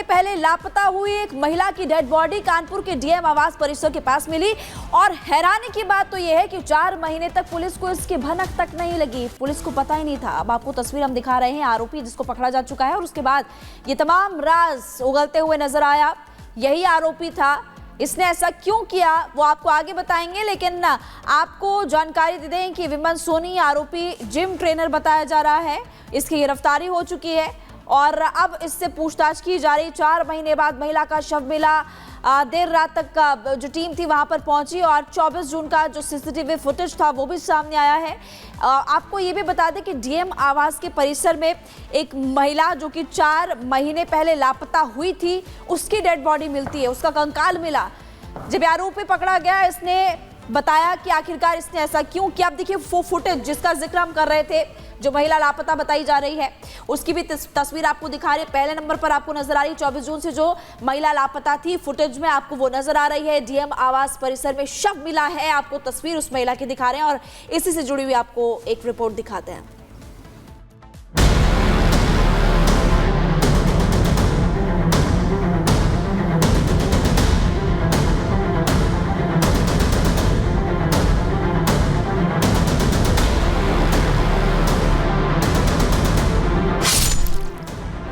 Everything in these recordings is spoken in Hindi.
महीने पहले लापता हुई एक महिला की डेड बॉडी कानपुर के डीएम आवास परिसर के पास मिली और हैरानी की बात तो यह है कि 4 महीने तक पुलिस को इसकी भनक तक नहीं लगी। पुलिस को पता ही नहीं था। अब आपको तस्वीर हम दिखा रहे हैं आरोपी जिसको पकड़ा जा चुका है और उसके बाद ये तमाम राज उगलते हुए नजर आया। यही आरोपी था, इसने ऐसा क्यों किया वो आपको आगे बताएंगे, लेकिन आपको जानकारी दे दें कि विमल सोनी आरोपी जिम ट्रेनर बताया जा रहा है। इसकी गिरफ्तारी हो चुकी है और अब इससे पूछताछ की जा रही। 4 महीने बाद महिला का शव मिला। देर रात तक का जो टीम थी वहां पर पहुंची और 24 जून का जो सीसीटीवी फुटेज था वो भी सामने आया है। आपको ये भी बता दें कि डीएम आवास के परिसर में एक महिला जो कि 4 महीने पहले लापता हुई थी उसकी डेड बॉडी मिलती है, उसका कंकाल मिला। जब आरोपी पकड़ा गया इसने बताया कि आखिरकार इसने ऐसा क्यों किया। अब देखिए वो फुटेज जिसका जिक्र हम कर रहे थे, जो महिला लापता बताई जा रही है उसकी भी तस्वीर आपको दिखा रही है। पहले नंबर पर आपको नजर आ रही है 24 जून से जो महिला लापता थी, फुटेज में आपको वो नजर आ रही है। डीएम आवास परिसर में शव मिला है, आपको तस्वीर उस महिला की दिखा रहे हैं और इसी से जुड़ी हुई आपको एक रिपोर्ट दिखाते हैं।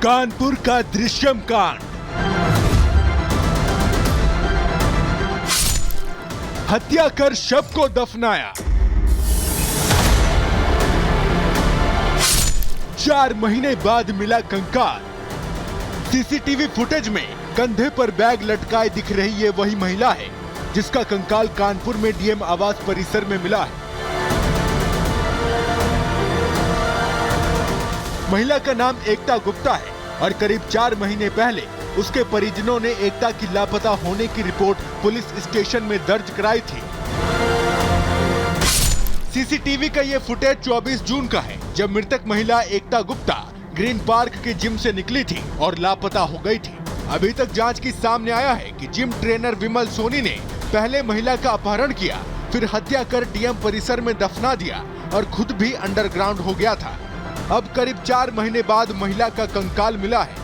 कानपुर का दृश्यम कांड। हत्या कर शव को दफनाया। 4 महीने बाद मिला कंकाल। सीसीटीवी फुटेज में कंधे पर बैग लटकाए दिख रही ये वही महिला है जिसका कंकाल कानपुर में डीएम आवास परिसर में मिला है। महिला का नाम एकता गुप्ता है और करीब 4 महीने पहले उसके परिजनों ने एकता की लापता होने की रिपोर्ट पुलिस स्टेशन में दर्ज कराई थी। सीसीटीवी का ये फुटेज 24 जून का है जब मृतक महिला एकता गुप्ता ग्रीन पार्क के जिम से निकली थी और लापता हो गई थी। अभी तक जांच की सामने आया है कि जिम ट्रेनर विमल सोनी ने पहले महिला का अपहरण किया, फिर हत्या कर डीएम परिसर में दफना दिया और खुद भी अंडरग्राउंड हो गया था। अब करीब 4 महीने बाद महिला का कंकाल मिला है।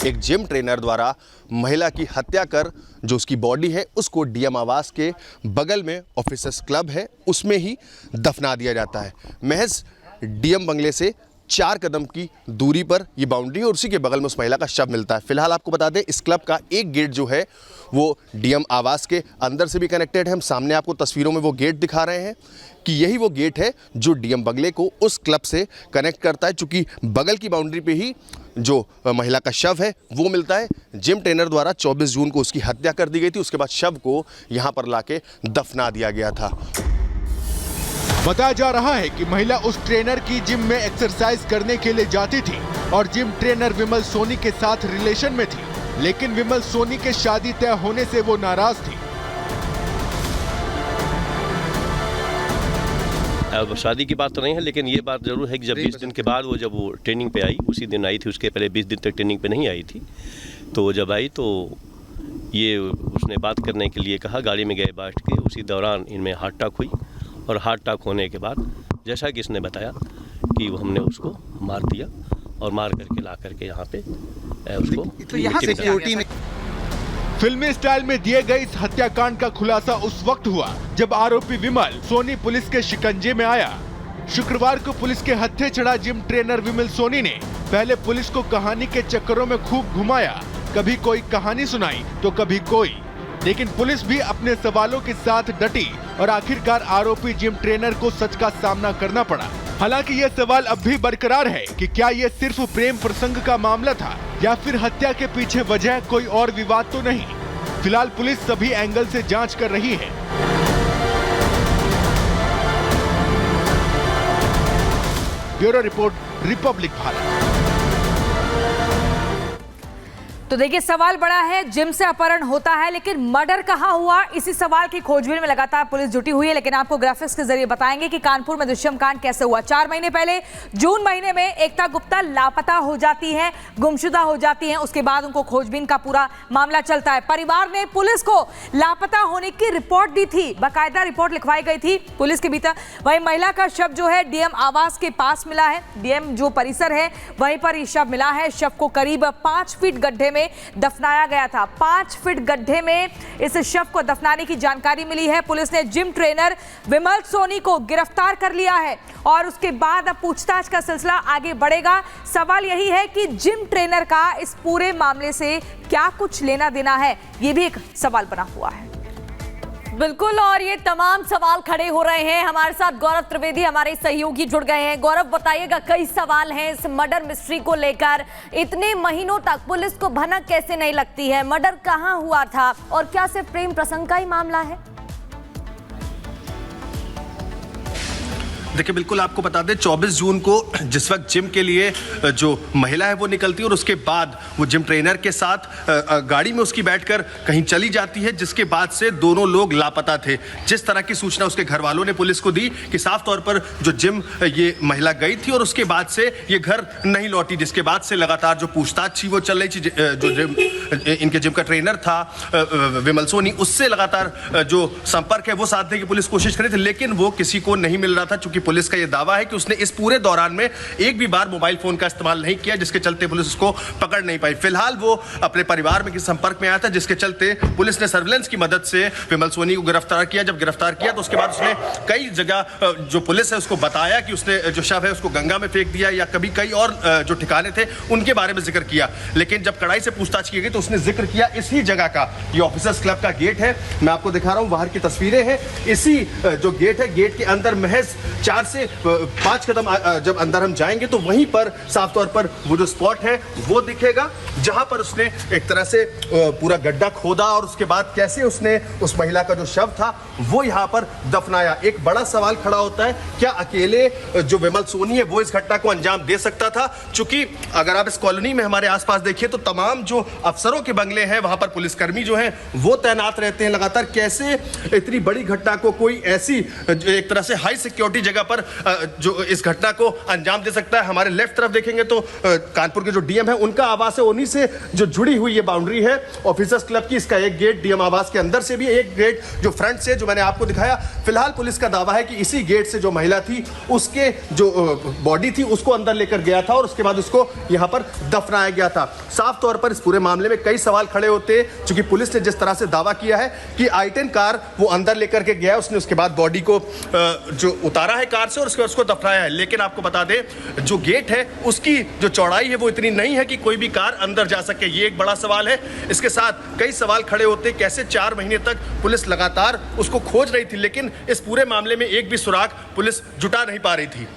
एक जिम ट्रेनर द्वारा महिला की हत्या कर जो उसकी बॉडी है उसको डीएम आवास के बगल में ऑफिसर्स क्लब है उसमें ही दफना दिया जाता है। महज डीएम बंगले से 4 कदम की दूरी पर ये बाउंड्री है और उसी के बगल में उस महिला का शव मिलता है। फिलहाल आपको बता दें इस क्लब का एक गेट जो है वो डीएम आवास के अंदर से भी कनेक्टेड है। हम सामने आपको तस्वीरों में वो गेट दिखा रहे हैं कि यही वो गेट है जो डीएम बंगले को उस क्लब से कनेक्ट करता है। चूँकि बगल की बाउंड्री पे ही जो महिला का शव है वो मिलता है। जिम ट्रेनर द्वारा 24 जून को उसकी हत्या कर दी गई थी, उसके बाद शव को यहाँ पर लाके दफना दिया गया था। बताया जा रहा है कि महिला उस ट्रेनर की जिम में एक्सरसाइज करने के लिए जाती थी और जिम ट्रेनर विमल सोनी के साथ रिलेशन में थी, लेकिन विमल सोनी के शादी तय होने से वो नाराज थी। अब शादी की बात तो नहीं है, लेकिन ये बात जरूर है कि जब 20 दिन के बाद जब वो ट्रेनिंग पे आई, उसी दिन आई थी, उसके पहले 20 दिन तक ट्रेनिंग पे नहीं आई थी। तो जब आई तो ये उसने बात करने के लिए कहा, गाड़ी में गए बैठ के। उसी दौरान इनमें हार्ट अटैक हुई और हार्ट अटैक होने के बाद जैसा कि इसने बताया कि वो हमने उसको मार दिया और मार करके ला करके यहाँ पे उसको तो यहाँ सिक्योरिटी में फिल्मी स्टाइल में दिए गए इस हत्याकांड का खुलासा उस वक्त हुआ जब आरोपी विमल सोनी पुलिस के शिकंजे में आया। शुक्रवार को पुलिस के हत्थे चढ़ा जिम ट्रेनर विमल सोनी ने पहले पुलिस को कहानी के चक्करों में खूब घुमाया। कभी कोई कहानी सुनाई तो कभी कोई, लेकिन पुलिस भी अपने सवालों के साथ डटी और आखिरकार आरोपी जिम ट्रेनर को सच का सामना करना पड़ा। हालांकि ये सवाल अब भी बरकरार है कि क्या ये सिर्फ प्रेम प्रसंग का मामला था या फिर हत्या के पीछे वजह कोई और विवाद तो नहीं। फिलहाल पुलिस सभी एंगल से जांच कर रही है। Bureau report, Republic Bharat. तो देखिए, सवाल बड़ा है, जिम से अपहरण होता है लेकिन मर्डर कहां हुआ, इसी सवाल की खोजबीन में लगातार पुलिस जुटी हुई है। लेकिन आपको ग्राफिक्स के जरिए बताएंगे कि कानपुर में दुष्यंत कांड कैसे हुआ। 4 महीने पहले जून महीने में एकता गुप्ता लापता हो जाती है, गुमशुदा हो जाती हैं। उसके बाद उनको खोजबीन का पूरा मामला चलता है। परिवार ने पुलिस को लापता होने की रिपोर्ट दी थी, बाकायदा रिपोर्ट लिखवाई गई थी पुलिस के भीतर। वहीं महिला का शव जो है डीएम आवास के पास मिला है। डीएम जो परिसर है वहीं पर ये शव मिला है। शव को करीब 5 फीट गड्ढे में दफनाया गया था। 5 फीट गड्ढे में इस शव को दफनाने की जानकारी मिली है। पुलिस ने जिम ट्रेनर विमल सोनी को गिरफ्तार कर लिया है और उसके बाद अब पूछताछ का सिलसिला आगे बढ़ेगा। सवाल यही है कि जिम ट्रेनर का इस पूरे मामले से क्या कुछ लेना देना है, ये भी एक सवाल बना हुआ है। बिल्कुल, और ये तमाम सवाल खड़े हो रहे हैं। हमारे साथ गौरव त्रिवेदी हमारे सहयोगी जुड़ गए हैं। गौरव, बताइएगा, कई सवाल हैं इस मर्डर मिस्ट्री को लेकर। इतने महीनों तक पुलिस को भनक कैसे नहीं लगती है? मर्डर कहां हुआ था और क्या सिर्फ प्रेम प्रसंग का ही मामला है? देखिए, बिल्कुल आपको बता दें, 24 जून को जिस वक्त जिम के लिए जो महिला है वो निकलती है और उसके बाद वो जिम ट्रेनर के साथ गाड़ी में उसकी बैठकर कहीं चली जाती है, जिसके बाद से दोनों लोग लापता थे। जिस तरह की सूचना उसके घर वालों ने पुलिस को दी कि साफ तौर पर जो जिम ये महिला गई थी और उसके बाद से ये घर नहीं लौटी, जिसके बाद से लगातार जो पूछताछ थी वो चल रही थी। जो जिम इनके जिम का ट्रेनर था विमल सोनी, उससे लगातार जो संपर्क है वो साधने की पुलिस कोशिश करी थी, लेकिन वो किसी को नहीं मिल रहा था। चूंकि पुलिस का यह दावा है कि उसने इस पूरे दौरान में एक भी बार मोबाइल फोन का इस्तेमाल नहीं किया, जिसके चलते पुलिस उसको पकड़ नहीं पाई। फिलहाल वो अपने परिवार में किसी संपर्क में आया था, जिसके चलते पुलिस ने सर्विलांस की मदद से विमल सोनी को गिरफ्तार किया। जब गिरफ्तार किया तो उसके बाद उसने कई जगह जो पुलिस है उसको बताया कि उसने जो शव है उसको गंगा में फेंक दिया या कभी कई और जो ठिकाने थे उनके बारे में जिक्र किया। लेकिन जब कड़ाई से पूछताछ की गई तो उसने जिक्र किया इसी जगह का। ये ऑफिसर्स क्लब का गेट है, मैं आपको दिखा रहा हूं, बाहर की तस्वीरें हैं। इसी जो गेट है, गेट के अंदर महज 4 से 5 कदम जब अंदर हम जाएंगे तो वहीं पर साफ तौर पर वो जो स्पॉट है वो दिखेगा, जहां पर उसने एक तरह से पूरा गड्ढा खोदा और उसके बाद कैसे उसने उस महिला का जो शव था वो यहां पर दफनाया। एक बड़ा सवाल खड़ा होता है, क्या अकेले जो विमल सोनी है वो इस घटना को अंजाम दे सकता था? चूंकि अगर आप इस कॉलोनी में हमारे आसपास देखिए तो तमाम जो अफसरों के बंगले हैं वहां पर पुलिसकर्मी जो हैं वो तैनात रहते हैं लगातार। कैसे इतनी बड़ी घटना को कोई ऐसी एक तरह से हाई सिक्योरिटी जगह पर जो इस घटना को अंजाम दे सकता है? हमारे लेफ्ट तरफ देखेंगे तो कानपुर के जो डीएम है उनका आवास है, उन्हीं से जो जुड़ी हुई ये बाउंड्री है ऑफिसर्स क्लब की। इसका एक गेट डीएम आवास के अंदर से भी, एक गेट जो फ्रंट से जो मैंने आपको दिखाया। फिलहाल पुलिस का दावा है कि इसी गेट से जो महिला थी उसके जो बॉडी थी उसको अंदर लेकर गया था और उसके बाद उसको यहां पर दफनाया गया था। साफ तौर पर इस पूरे मामले में कई सवाल खड़े होते हैं, क्योंकि पुलिस ने जिस तरह से दावा किया है कि i10 कार वो अंदर लेकर के गया, उसने उसके बाद बॉडी को जो उतारा है कार से और उसको दफनाया है। लेकिन आपको बता दें जो गेट है उसकी जो चौड़ाई है वो इतनी नहीं है कि कोई भी कार अंदर जा सके। ये एक बड़ा सवाल है। इसके साथ कई सवाल खड़े होते हैं, कैसे 4 महीने तक पुलिस लगातार उसको खोज रही थी, लेकिन इस पूरे मामले में एक भी सुराग पुलिस जुटा नहीं पा रही थी।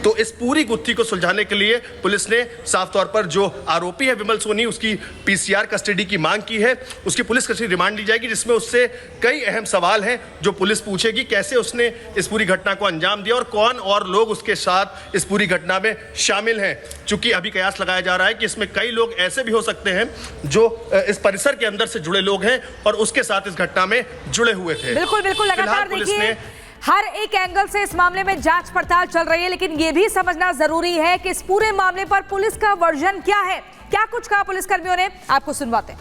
तो इस पूरी गुत्थी को सुलझाने के लिए पुलिस ने साफ तौर पर जो आरोपी है विमल सोनी, उसकी पीसीआर कस्टडी की मांग की है। उसकी पुलिस कस्टडी रिमांड ली जाएगी, जिसमें उससे कई अहम सवाल हैं जो पुलिस पूछेगी। कैसे उसने इस पूरी घटना को अंजाम दिया और कौन और लोग उसके साथ इस पूरी घटना में शामिल हैं। चूंकि अभी कयास लगाया जा रहा है कि इसमें कई लोग ऐसे भी हो सकते हैं जो इस परिसर के अंदर से जुड़े लोग हैं और उसके साथ इस घटना में जुड़े हुए थे। बिल्कुल बिल्कुल, लगातार देखिए हर एक एंगल से इस मामले में जांच पड़ताल चल रही है, लेकिन यह भी समझना जरूरी है कि इस पूरे मामले पर पुलिस का वर्जन क्या है, क्या कुछ कहा पुलिसकर्मियों ने, आपको सुनवाते हैं।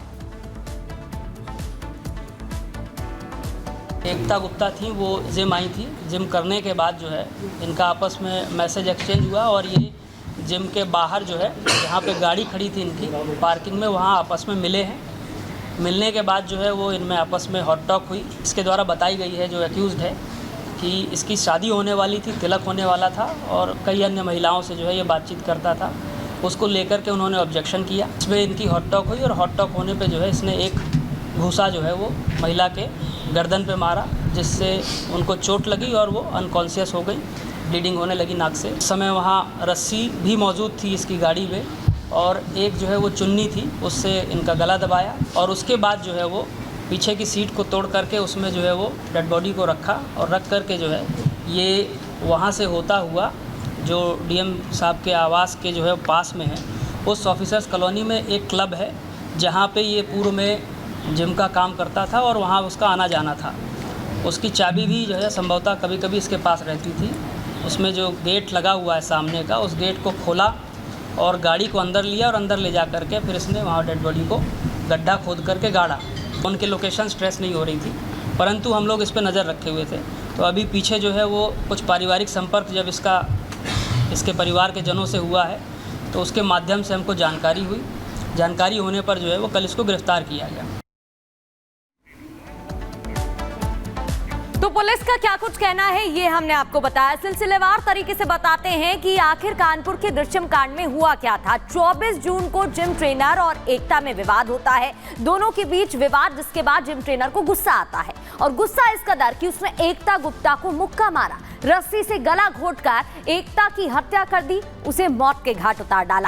एकता गुप्ता थी, वो जिम आई थी। जिम करने के बाद जो है इनका आपस में मैसेज एक्सचेंज हुआ और ये जिम के बाहर जो है जहाँ पे गाड़ी खड़ी थी इनकी पार्किंग में, वहाँ आपस में मिले हैं। मिलने के बाद जो है वो इनमें आपस में हॉट टॉक हुई। इसके द्वारा बताई गई है जो एक्यूज़्ड है कि इसकी शादी होने वाली थी, तिलक होने वाला था और कई अन्य महिलाओं से जो है ये बातचीत करता था। उसको लेकर के उन्होंने ऑब्जेक्शन किया। इसमें इनकी हॉट टॉक हुई और हॉट टॉक होने पे जो है इसने एक घूसा जो है वो महिला के गर्दन पे मारा, जिससे उनको चोट लगी और वो अनकॉन्शियस हो गई, ब्लीडिंग होने लगी नाक से। इस समय वहाँ रस्सी भी मौजूद थी इसकी गाड़ी में और एक जो है वो चुन्नी थी, उससे इनका गला दबाया और उसके बाद जो है वो पीछे की सीट को तोड़ करके उसमें जो है वो डेड बॉडी को रखा और रख करके जो है ये वहाँ से होता हुआ जो डीएम साहब के आवास के जो है पास में है, उस ऑफिसर्स कॉलोनी में एक क्लब है, जहाँ पे ये पूर्व में जिम का काम करता था और वहाँ उसका आना जाना था। उसकी चाबी भी जो है संभवतः कभी कभी इसके पास रहती थी। उसमें जो गेट लगा हुआ है सामने का, उस गेट को खोला और गाड़ी को अंदर लिया और अंदर ले जा करके फिर इसने वहाँ डेड बॉडी को गड्ढा खोद करके गाड़ा। उनके लोकेशन स्ट्रेस नहीं हो रही थी, परंतु हम लोग इस पर नज़र रखे हुए थे। तो अभी पीछे जो है वो कुछ पारिवारिक संपर्क जब इसके परिवार के जनों से हुआ है तो उसके माध्यम से हमको जानकारी हुई। जानकारी होने पर जो है वो कल इसको गिरफ्तार किया गया। तो पुलिस का क्या कुछ कहना है ये हमने आपको बताया। सिलसिलेवार तरीके से बताते हैं कि आखिर कानपुर के दृश्यम कांड में हुआ क्या था। 24 जून को जिम ट्रेनर और एकता में विवाद होता है, दोनों के बीच विवाद, जिसके बाद जिम ट्रेनर को गुस्सा आता है और गुस्सा इस कदर कि उसने एकता गुप्ता को मुक्का मारा, रस्सी से गला घोंटकर एकता की हत्या कर दी, उसे मौत के घाट उतार डाला।